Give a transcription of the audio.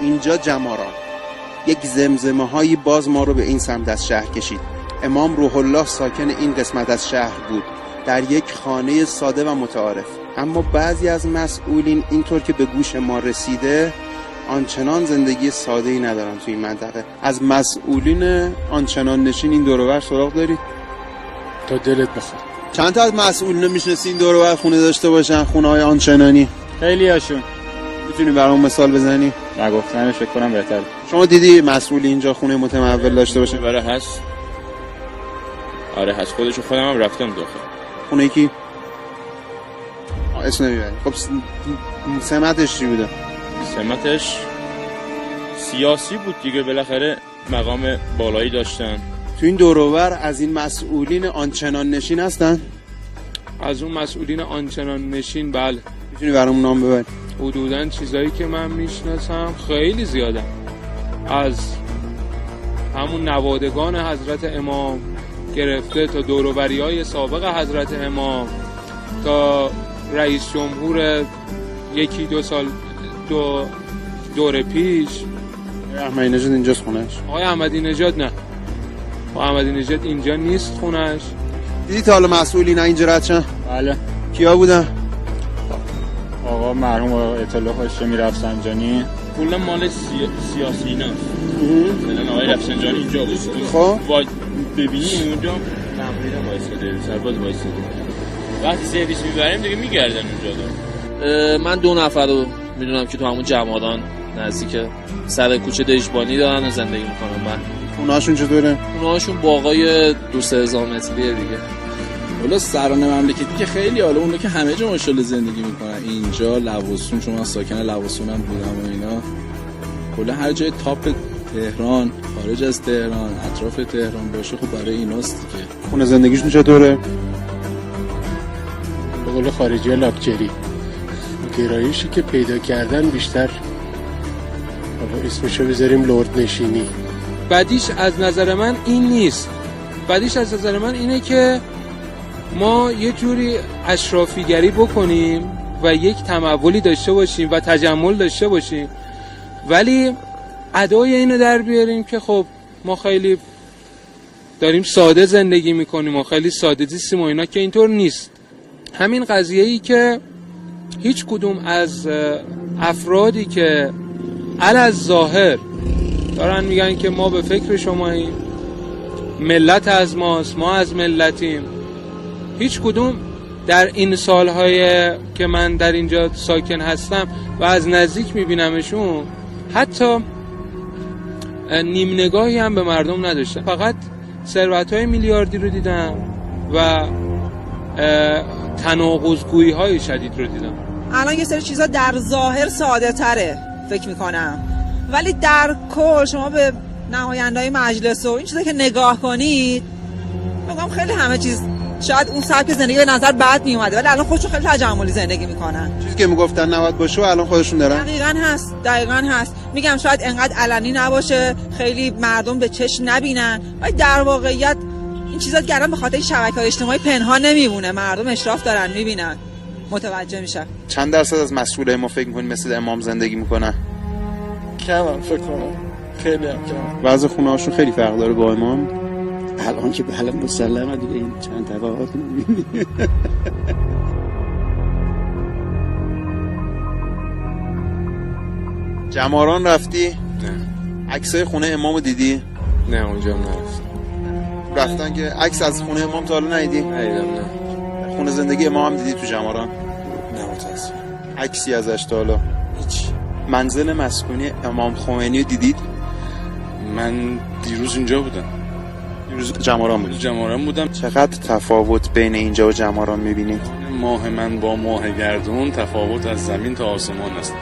اینجا جماران. یک زمزمه هایی باز ما رو به این سمت از شهر کشید. امام روح الله ساکن این قسمت از شهر بود، در یک خانه ساده و متعارف. اما بعضی از مسئولین اینطور که به گوش ما رسیده آنچنان زندگی ساده‌ای ندارن توی این منطقه. از مسئولین آنچنان نشین این دور و بر سراغ دارید؟ تا دلت بخواد. چند تا از مسئولین میشناسین دور و بر خونه داشته باشن، خونه‌های آنچنانی؟ خیلی هاشون. میتونی برام مثال بزنی؟ نگفتنش فکر کنم بهتره. شما دیدی مسئول اینجا خونه متمول داشته باشه؟ برای هست. آره هست، خودشو خودم هم رفتم داخل. خونه کی؟ اسم نمیبریم. خب سمتش چی بوده؟ سمتش سیاسی بود دیگه، بالاخره مقام بالایی داشتن. تو این دور و بر از این مسئولین آنچنان نشین هستن؟ از اون مسئولین آنچنان نشین بله. میتونی برام نام ببری؟ حدوداً چیزایی که من میشناسم خیلی زیادن، از همون نوادگان حضرت امام گرفته تا دور و بریای سابق حضرت امام تا رئیس جمهور یکی دو سال دور پیش. احمدی نژاد اینجاست خونش؟ آقای احمدی نژاد نه، آقای احمدی نژاد اینجا نیست خونش. دیدی تا حالا مسئولی نه اینجا رد شن؟ بله. کیا بودن؟ آقا مرحوم اطلاع هاشمی رفسنجانی. کلا مال سیاسی نه. مثلا آقای رفسنجانی اینجا بود. خب ببینی اونجا تمرین وایساده، سرباز وایساده. وقتی سرویس میبریم دیگه میگردن اونجا. من 2 نفر رو میدونم که تو همون جمادان نزدیک سر کوچه دژبانی دارن و زندگی میکنن. من خونه‌هاشون چطوره؟ خونه‌هاشون باغای 2-3 متریه دیگه. حالا سرانه مملکتی که خیلی حالا اون که همه جا ماشاءالله زندگی میکنن. اینجا لواسون، چون من ساکن لواسون هم بودم و اینا، کلا هر جای تاپ تهران، خارج از تهران، اطراف تهران باشه خب برای ایناست دیگه. خونه زندگیشون چطوره؟ به قول خارجی لاکچری. گرایشی که پیدا کردن بیشتر حالا اسمشو بذاریم لرد نشینی. بدیش از نظر من این نیست. بدیش از نظر من اینه که ما یه جوری اشرافیگری بکنیم و یک تمولی داشته باشیم و تجمل داشته باشیم، ولی ادای اینو در بیاریم که خب ما خیلی داریم ساده زندگی میکنیم و خیلی ساده زیستیم و اینا، که اینطور نیست. همین قضیه‌ای که هیچ کدوم از افرادی که علاوه ظاهر دارن میگن که ما به فکر شماییم، ملت از ماست، ما از ملتیم، هیچ کدوم در این سالهای که من در اینجا ساکن هستم و از نزدیک میبینمشون حتی نیم نگاهی هم به مردم نداشتن. فقط ثروت‌های میلیاردی رو دیدم و تناقض‌گویی های شدید رو دیدم. الان یه سری چیزا در ظاهر ساده تره فکر میکنم، ولی در کل شما به نماینده‌های مجلس و این چیزا که نگاه کنید، میگم خیلی همه چیز شاید اون سبک زندگی به نظر بد میومده، ولی الان خودشون خیلی تجملی زندگی میکنن. چیزی که میگفتن نباید باشه و الان خودشون دارن. دقیقاً هست. میگم شاید انقدر علنی نباشه، خیلی مردم به چشم نبینن، ولی در واقعیت این چیزا گردن به خاطر شبکه‌های اجتماعی پنهان نمیمونه. مردم اشراف دارن میبینن، متوجه میشن. چند درصد از مسئولای ما فکر می‌کنید مثل امام زندگی میکنن؟ کمم فکر کنم، خیلی هم کم. بعضی خونه‌هاشون خیلی فرق داره با امام. الان که بله مسلمه دیگه این چند تفاوت می‌بینی. جماران رفتی؟ نه. عکسای خونه امامو دیدی؟ نه اونجا هم نرفتم. رفتن که عکس از خونه امام تا حالا ندیدی؟ ندیدم نه. خونه زندگی امام هم دیدی تو جماران؟ نه متاسفم. عکسی ازش تا حالا؟ هیچ. منزل مسکونی امام خمینی رو دیدید؟ من دیروز اینجا بودم. دیروز جماران بود. جماران بودم. چقدر تفاوت بین اینجا و جماران می‌بینید؟ ماه من با ماه گردون تفاوت از زمین تا آسمان است.